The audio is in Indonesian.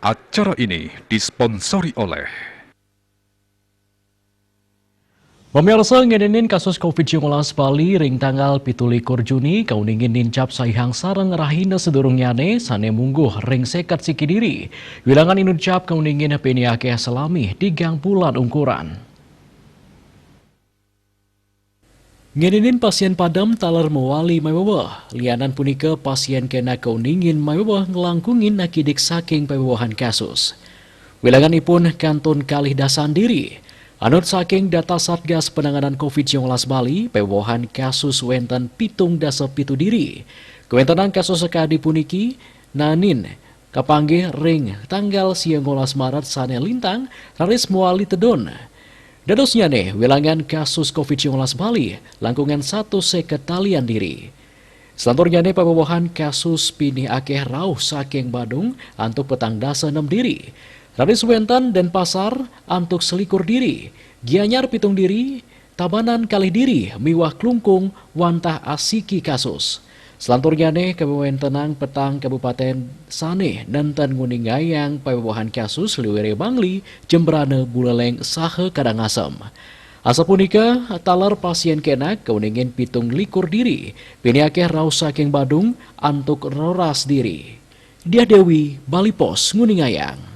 Acara ini disponsori oleh Pemirsa ngedenin kasus COVID-19 Bali ring tanggal 17 Juni kauningin nincap saihang sareng rahina sedurungyane sane mungguh ring sekat sikidiri. Wilangan inuncap kauningin peniake selami di gang bulan ungkuran. Ngedenin pasien padam taler mewali mewah. Lianan punika pasien kena kauningin mewah ngelangkungin akidik saking pewewahan kasus. Wilangan ipun kantun kalih dasan diri. Anut saking data Satgas Penanganan COVID-19 Bali, pewewahan kasus wenten pitung dasa pitu diri. Kewentenan kasus sekadi puniki, nanin kapanggih ring tanggal 19 Maret sane lintang, raris muali tedon. Dadosnya nih, wilangan kasus COVID-19 Bali, langkungan 150 talian diri. Selanturnya nih, pewewahan kasus pinih akeh rauh saking Badung, antuk petang dasa 6 diri. Raris Wentan dan Pasar, antuk selikur diri. Gianyar pitung diri, Tabanan kalih diri, miwah klungkung, wantah asiki kasus. Selanturnya nih, kewentenang petang Kabupaten Sane, nenten nguningayang pewewahan kasus liwere Bangli, Jembrane Buleleng sahe Kadangasem. Asa punika, talar pasien kenak keuningin pitung likur diri, piniakeh rau saking Badung, antuk roras diri. Dia Dewi, Bali Pos, nguningayang.